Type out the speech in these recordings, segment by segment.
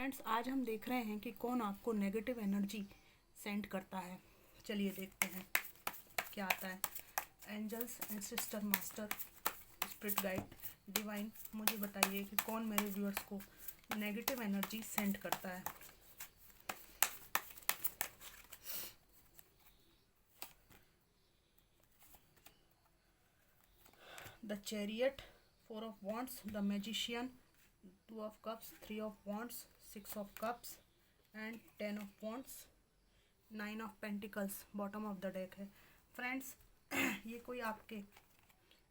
Friends, आज हम देख रहे हैं कि कौन आपको नेगेटिव एनर्जी सेंड करता है। चलिए देखते हैं क्या आता है। Angels and sister master spirit guide divine, मुझे बताइए कि कौन मेरे व्यूअर्स को नेगेटिव एनर्जी सेंड करता है। The chariot, 4 of wands, the magician, 2 of cups, 3 of wands, 6 of cups and 10 of wands, 9 of pentacles bottom of the deck है। Friends, ये कोई आपके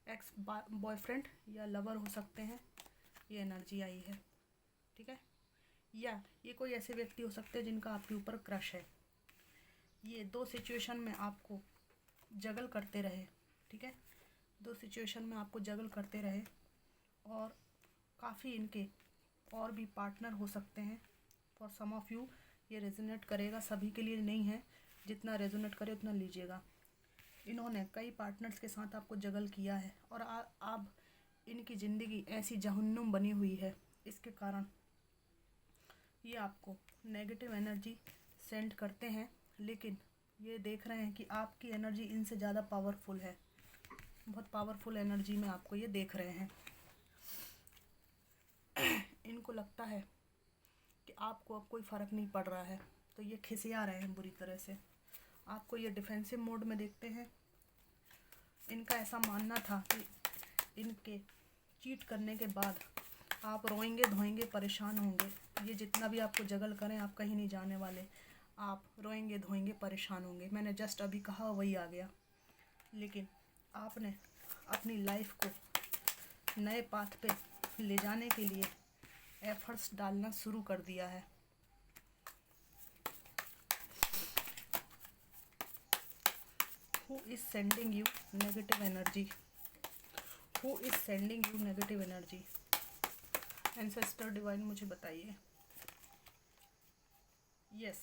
एक्स बॉयफ्रेंड या लवर हो सकते हैं, ये एनर्जी आई है, ठीक है। या ये कोई ऐसे व्यक्ति हो सकते हैं जिनका आपके ऊपर क्रश है। ये दो सिचुएशन में आपको जगल करते रहे, ठीक है। दो सिचुएशन में आपको जगल करते रहे और काफ़ी इनके और भी पार्टनर हो सकते हैं। फॉर सम ऑफ यू ये रेजोनेट करेगा, सभी के लिए नहीं है। जितना रेजोनेट करे उतना लीजिएगा। इन्होंने कई पार्टनर्स के साथ आपको जगल किया है और अब इनकी ज़िंदगी ऐसी जहन्नुम बनी हुई है, इसके कारण ये आपको नेगेटिव एनर्जी सेंड करते हैं। लेकिन ये देख रहे हैं कि आपकी एनर्जी इनसे ज़्यादा पावरफुल है। बहुत पावरफुल एनर्जी में आपको ये देख रहे हैं। इनको लगता है कि आपको अब कोई फ़र्क नहीं पड़ रहा है, तो ये खिसिया रहे हैं बुरी तरह से। आपको ये डिफेंसिव मोड में देखते हैं। इनका ऐसा मानना था कि इनके चीट करने के बाद आप रोएंगे धोएंगे परेशान होंगे। ये जितना भी आपको जगल करें, आप कहीं नहीं जाने वाले। आप रोएंगे धोएंगे परेशान होंगे। मैंने जस्ट अभी कहा, वही आ गया। लेकिन आपने अपनी लाइफ को नए पाथ पे ले जाने के लिए एफर्ट्स डालना शुरू कर दिया है। Who is sending you negative energy? Who is sending you negative energy? Ancestor Divine, मुझे बताइए। यस,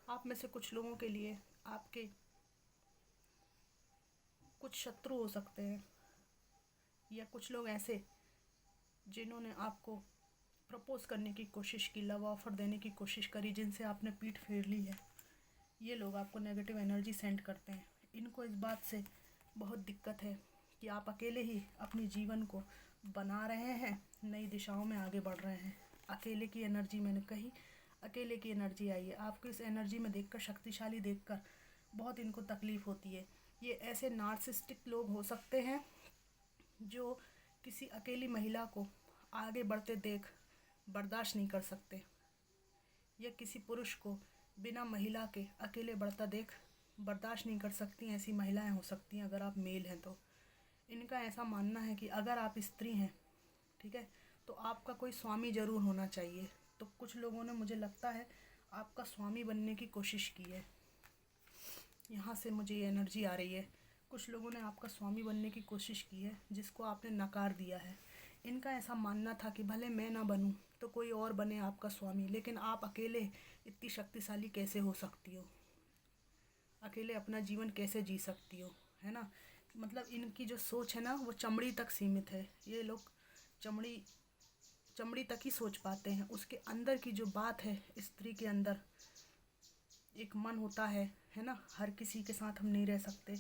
आप में से कुछ लोगों के लिए आपके कुछ शत्रु हो सकते हैं, या कुछ लोग ऐसे जिन्होंने आपको प्रपोज करने की कोशिश की, लव ऑफर देने की कोशिश करी, जिनसे आपने पीठ फेर ली है। ये लोग आपको नेगेटिव एनर्जी सेंड करते हैं। इनको इस बात से बहुत दिक्कत है कि आप अकेले ही अपनी जीवन को बना रहे हैं, नई दिशाओं में आगे बढ़ रहे हैं। अकेले की एनर्जी, मैंने कही अकेले की एनर्जी आई है। आपको इस एनर्जी में देखकर, शक्तिशाली देखकर बहुत इनको तकलीफ़ होती है। ये ऐसे नार्सिसिस्टिक लोग हो सकते हैं जो किसी अकेली महिला को आगे बढ़ते देख बर्दाश्त नहीं कर सकते, या किसी पुरुष को बिना महिला के अकेले बढ़ता देख बर्दाश्त नहीं कर सकती। ऐसी महिलाएं हो सकती हैं अगर आप मेल हैं तो। इनका ऐसा मानना है कि अगर आप स्त्री हैं, ठीक है, तो आपका कोई स्वामी ज़रूर होना चाहिए। तो कुछ लोगों ने, मुझे लगता है, आपका स्वामी बनने की कोशिश की है। यहाँ से मुझे ये एनर्जी आ रही है। कुछ लोगों ने आपका स्वामी बनने की कोशिश की है, जिसको आपने नकार दिया है। इनका ऐसा मानना था कि भले मैं ना बनूं तो कोई और बने आपका स्वामी, लेकिन आप अकेले इतनी शक्तिशाली कैसे हो सकती हो, अकेले अपना जीवन कैसे जी सकती हो, है ना। मतलब इनकी जो सोच है ना, वो चमड़ी तक सीमित है। ये लोग चमड़ी तक ही सोच पाते हैं। उसके अंदर की जो बात है, स्त्री के अंदर एक मन होता है ना। हर किसी के साथ हम नहीं रह सकते।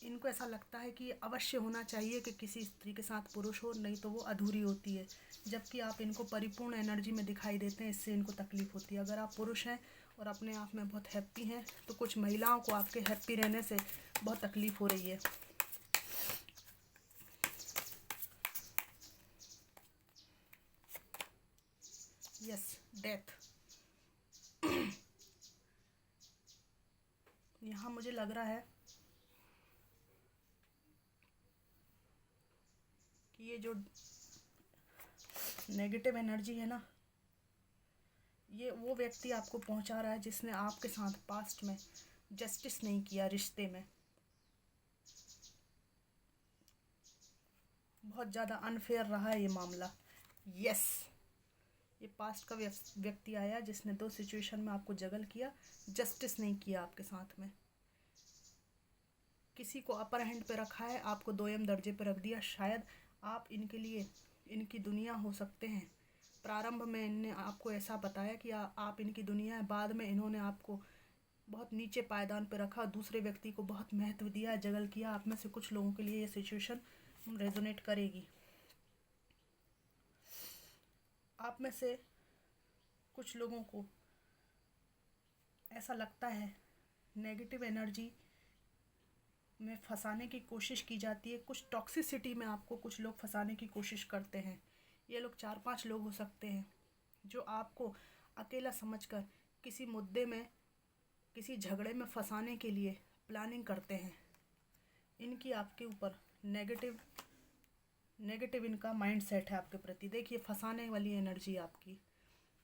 इनको ऐसा लगता है कि ये अवश्य होना चाहिए कि किसी स्त्री के साथ पुरुष हो, नहीं तो वो अधूरी होती है। जबकि आप इनको परिपूर्ण एनर्जी में दिखाई देते हैं, इससे इनको तकलीफ़ होती है। अगर आप पुरुष हैं और अपने आप में बहुत हैप्पी हैं, तो कुछ महिलाओं को आपके हैप्पी रहने से बहुत तकलीफ़ हो रही है। Yes, death. यहाँ मुझे लग रहा है कि ये जो नेगेटिव एनर्जी है ना, ये वो व्यक्ति आपको पहुंचा रहा है जिसने आपके साथ पास्ट में जस्टिस नहीं किया। रिश्ते में बहुत ज़्यादा अनफेयर रहा है ये मामला। यस, ये पास्ट का व्यक्ति आया जिसने दो सिचुएशन में आपको जगल किया, जस्टिस नहीं किया आपके साथ में। किसी को अपर हैंड पे रखा है, आपको दोयम दर्जे पे रख दिया। शायद आप इनके लिए इनकी दुनिया हो सकते हैं, प्रारंभ में इनने आपको ऐसा बताया कि आप इनकी दुनिया है, बाद में इन्होंने आपको बहुत नीचे पायदान पे रखा, दूसरे व्यक्ति को बहुत महत्व दिया, जगल किया। आप में से कुछ लोगों के लिए ये सिचुएशन रेजोनेट करेगी। आप में से कुछ लोगों को ऐसा लगता है नेगेटिव एनर्जी में फंसाने की कोशिश की जाती है, कुछ टॉक्सिसिटी में आपको कुछ लोग फंसाने की कोशिश करते हैं। ये लोग 4-5 लोग हो सकते हैं जो आपको अकेला समझकर किसी मुद्दे में, किसी झगड़े में फंसाने के लिए प्लानिंग करते हैं। इनकी आपके ऊपर नेगेटिव इनका माइंड सेट है आपके प्रति। देखिए, फंसाने वाली एनर्जी आपकी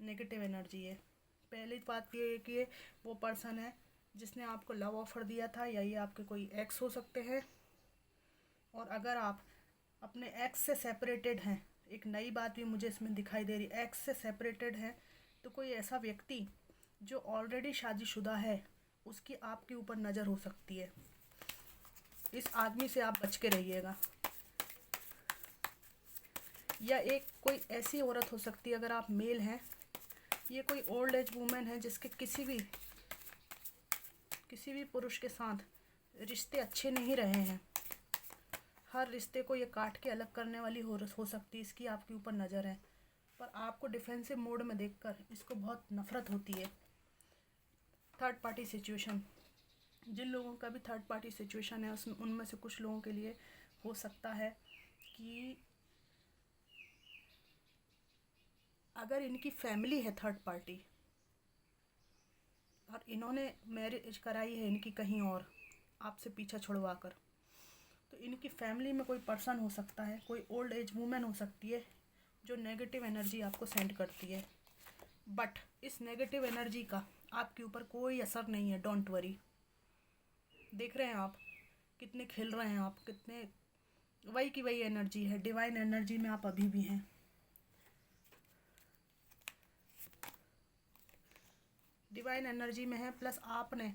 नेगेटिव एनर्जी है। पहली बात ये है कि वो पर्सन है जिसने आपको लव ऑफ़र दिया था, या ये आपके कोई एक्स हो सकते हैं। और अगर आप अपने एक्स से सेपरेटेड हैं, एक नई बात भी मुझे इसमें दिखाई दे रही, एक्स से सेपरेटेड है तो कोई ऐसा व्यक्ति जो ऑलरेडी शादीशुदा है उसकी आपके ऊपर नज़र हो सकती है। इस आदमी से आप बच के रहिएगा। या एक कोई ऐसी औरत हो सकती है, अगर आप मेल हैं, ये कोई ओल्ड एज वूमेन है जिसके किसी भी पुरुष के साथ रिश्ते अच्छे नहीं रहे हैं। हर रिश्ते को ये काट के अलग करने वाली हो सकती है, इसकी आपके ऊपर नज़र है। पर आपको डिफेंसिव मोड में देखकर इसको बहुत नफ़रत होती है। थर्ड पार्टी सिचुएशन, जिन लोगों का भी थर्ड पार्टी सिचुएशन है उसमें उनमें से कुछ लोगों के लिए हो सकता है कि अगर इनकी फैमिली है थर्ड पार्टी और इन्होंने मैरिज कराई है इनकी कहीं और आपसे पीछा छुड़वा कर, तो इनकी फैमिली में कोई पर्सन हो सकता है, कोई ओल्ड एज वूमेन हो सकती है जो नेगेटिव एनर्जी आपको सेंड करती है। बट इस नेगेटिव एनर्जी का आपके ऊपर कोई असर नहीं है, डोंट वरी। देख रहे हैं आप कितने खिल रहे हैं, आप कितने वही की वही एनर्जी है, डिवाइन एनर्जी में आप अभी भी हैं। डिवाइन एनर्जी में है, प्लस आपने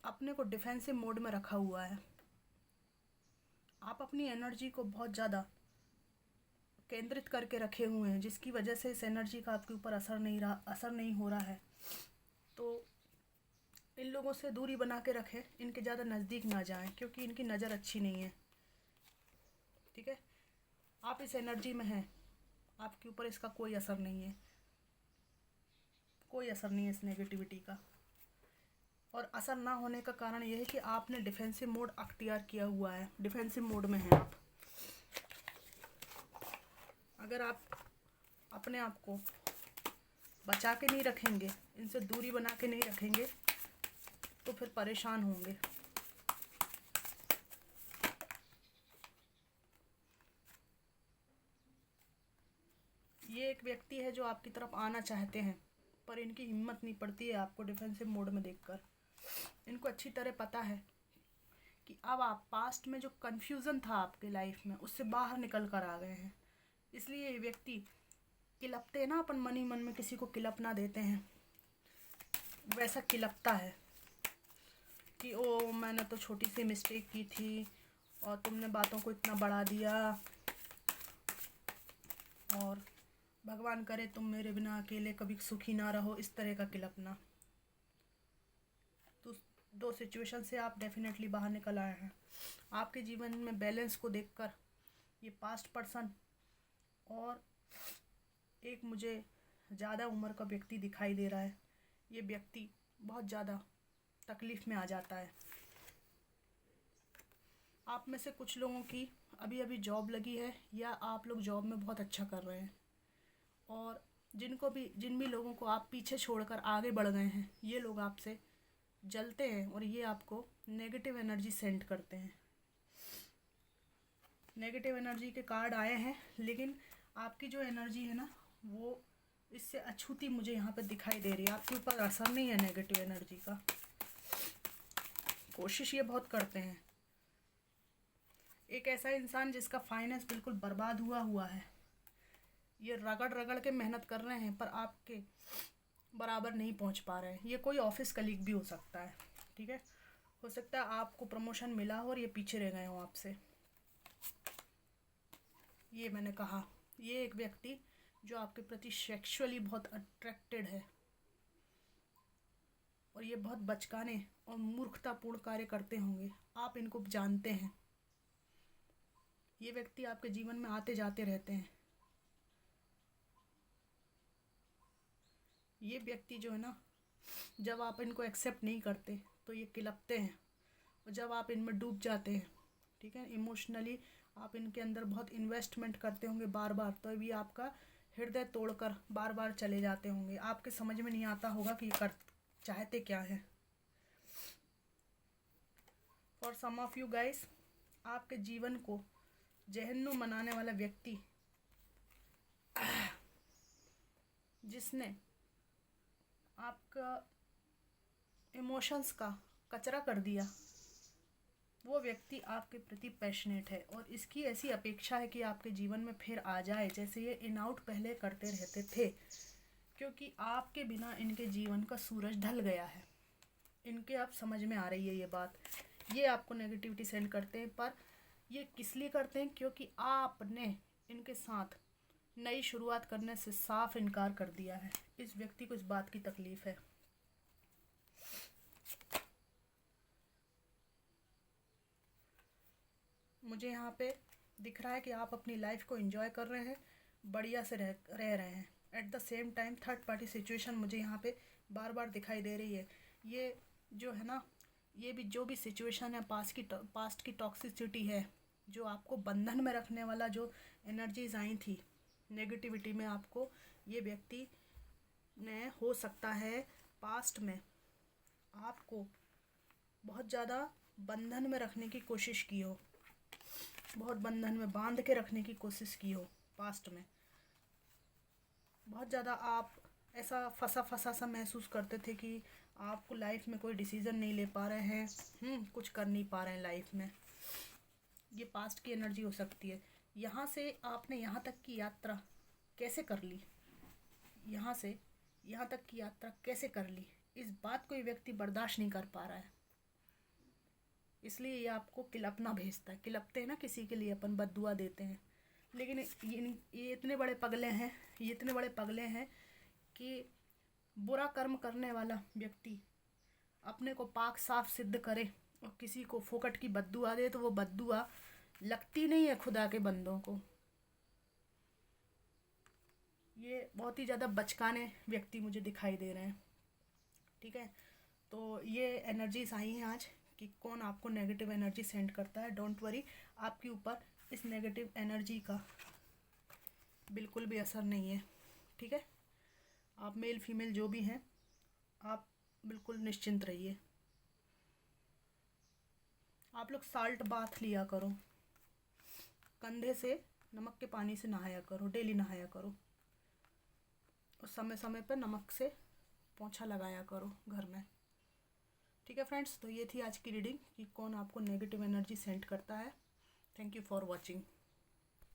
अपने को डिफेंसिव मोड में रखा हुआ है। आप अपनी एनर्जी को बहुत ज़्यादा केंद्रित करके रखे हुए हैं, जिसकी वजह से इस एनर्जी का आपके ऊपर असर नहीं हो रहा है। तो इन लोगों से दूरी बना के रखें, इनके ज़्यादा नज़दीक ना जाएं, क्योंकि इनकी नज़र अच्छी नहीं है। ठीक है, आप इस एनर्जी में हैं, आपके ऊपर इसका कोई असर नहीं है, कोई असर नहीं है इस नेगेटिविटी का। और असर ना होने का कारण यह है कि आपने डिफेंसिव मोड अख्तियार किया हुआ है, डिफेंसिव मोड में हैं आप। अगर आप अपने आप को बचा के नहीं रखेंगे, इनसे दूरी बना के नहीं रखेंगे, तो फिर परेशान होंगे। ये एक व्यक्ति है जो आपकी तरफ आना चाहते हैं, पर इनकी हिम्मत नहीं पड़ती है आपको डिफेंसिव मोड में देखकर। इनको अच्छी तरह पता है कि अब आप पास्ट में जो कन्फ्यूज़न था आपके लाइफ में उससे बाहर निकल कर आ गए हैं। इसलिए ये व्यक्ति किलपते हैं ना, अपन मन ही मन में किसी को किलपना देते हैं, वैसा किलपता है कि ओ मैंने तो छोटी सी मिस्टेक की थी और तुमने बातों को इतना बढ़ा दिया, और भगवान करे तुम मेरे बिना अकेले कभी सुखी ना रहो, इस तरह का किलपना। तो दो सिचुएशन से आप डेफिनेटली बाहर निकल आए हैं। आपके जीवन में बैलेंस को देखकर ये पास्ट पर्सन और एक मुझे ज़्यादा उम्र का व्यक्ति दिखाई दे रहा है, ये व्यक्ति बहुत ज़्यादा तकलीफ़ में आ जाता है। आप में से कुछ लोगों की अभी अभी जॉब लगी है, या आप लोग जॉब में बहुत अच्छा कर रहे हैं, और जिन भी लोगों को आप पीछे छोड़कर आगे बढ़ गए हैं, ये लोग आपसे जलते हैं और ये आपको नेगेटिव एनर्जी सेंड करते हैं। नेगेटिव एनर्जी के कार्ड आए हैं, लेकिन आपकी जो एनर्जी है ना, वो इससे अछूती मुझे यहाँ पे दिखाई दे रही है। आपके ऊपर असर नहीं है नेगेटिव एनर्जी का। कोशिश ये बहुत करते हैं। एक ऐसा इंसान जिसका फाइनेंस बिल्कुल बर्बाद हुआ है, ये रगड़ रगड़ के मेहनत कर रहे हैं, पर आपके बराबर नहीं पहुंच पा रहे हैं। ये कोई ऑफिस कलीग भी हो सकता है, ठीक है। हो सकता है आपको प्रमोशन मिला हो और ये पीछे रह गए हो आपसे। ये मैंने कहा, ये एक व्यक्ति जो आपके प्रति सेक्सुअली बहुत अट्रैक्टेड है और ये बहुत बचकाने और मूर्खतापूर्ण कार्य करते होंगे, आप इनको जानते हैं। ये व्यक्ति आपके जीवन में आते जाते रहते हैं। ये व्यक्ति जो है ना, जब आप इनको एक्सेप्ट नहीं करते तो ये किलपते हैं, और जब आप इनमें डूब जाते हैं, ठीक है, इमोशनली आप इनके अंदर बहुत इन्वेस्टमेंट करते होंगे बार बार, तो भी आपका हृदय तोड़कर बार बार चले जाते होंगे। आपके समझ में नहीं आता होगा कि कर चाहते क्या है। For some of you guys, आपके जीवन को जहन्नुम बनाने वाला व्यक्ति, जिसने आपका इमोशंस का कचरा कर दिया, वो व्यक्ति आपके प्रति पैशनेट है और इसकी ऐसी अपेक्षा है कि आपके जीवन में फिर आ जाए, जैसे ये इन आउट पहले करते रहते थे, क्योंकि आपके बिना इनके जीवन का सूरज ढल गया है। इनके आप समझ में आ रही है ये बात। ये आपको नेगेटिविटी सेंड करते हैं, पर ये किस लिए करते हैं? क्योंकि आपने इनके साथ नई शुरुआत करने से साफ इनकार कर दिया है। इस व्यक्ति को इस बात की तकलीफ है। मुझे यहाँ पे दिख रहा है कि आप अपनी लाइफ को एंजॉय कर रहे हैं, बढ़िया से रह रहे हैं। At the same time third party situation मुझे यहाँ पे बार बार दिखाई दे रही है। ये जो है ना, ये भी जो भी सिचुएशन है, पास्ट की टॉक्सिसिटी है, जो आपको बंधन में रखने वाला जो एनर्जीज आई थी नेगेटिविटी में, आपको ये व्यक्ति ने हो सकता है पास्ट में आपको बहुत ज़्यादा बंधन में रखने की कोशिश की हो, बहुत बंधन में बांध के रखने की कोशिश की हो। पास्ट में बहुत ज़्यादा आप ऐसा फंसा फंसा सा महसूस करते थे कि आपको लाइफ में कोई डिसीज़न नहीं ले पा रहे हैं, कुछ कर नहीं पा रहे हैं लाइफ में। ये पास्ट की एनर्जी हो सकती है। यहाँ से आपने यहाँ तक की यात्रा कैसे कर ली, यहाँ से यहाँ तक की यात्रा कैसे कर ली, इस बात को ये व्यक्ति बर्दाश्त नहीं कर पा रहा है। इसलिए ये आपको किलपना भेजता है। किलपते हैं ना, किसी के लिए अपन बद्दुआ देते हैं, लेकिन ये इतने बड़े पगले हैं कि बुरा कर्म करने वाला व्यक्ति अपने को पाक साफ सिद्ध करे और किसी को फोकट की बद्दुआ दे तो वो बद्दुआ लगती नहीं है खुदा के बंदों को। ये बहुत ही ज़्यादा बचकाने व्यक्ति मुझे दिखाई दे रहे हैं। ठीक है, तो ये एनर्जीज आई हैं आज कि कौन आपको नेगेटिव एनर्जी सेंड करता है। डोंट वरी, आपके ऊपर इस नेगेटिव एनर्जी का बिल्कुल भी असर नहीं है। ठीक है, आप मेल फीमेल जो भी हैं, आप बिल्कुल निश्चिंत रहिए। आप लोग साल्ट बाथ लिया करो, कंधे से नमक के पानी से नहाया करो, डेली नहाया करो, और समय समय पर नमक से पोंछा लगाया करो घर में। ठीक है फ्रेंड्स, तो ये थी आज की रीडिंग कि कौन आपको नेगेटिव एनर्जी सेंड करता है। Thank you for watching.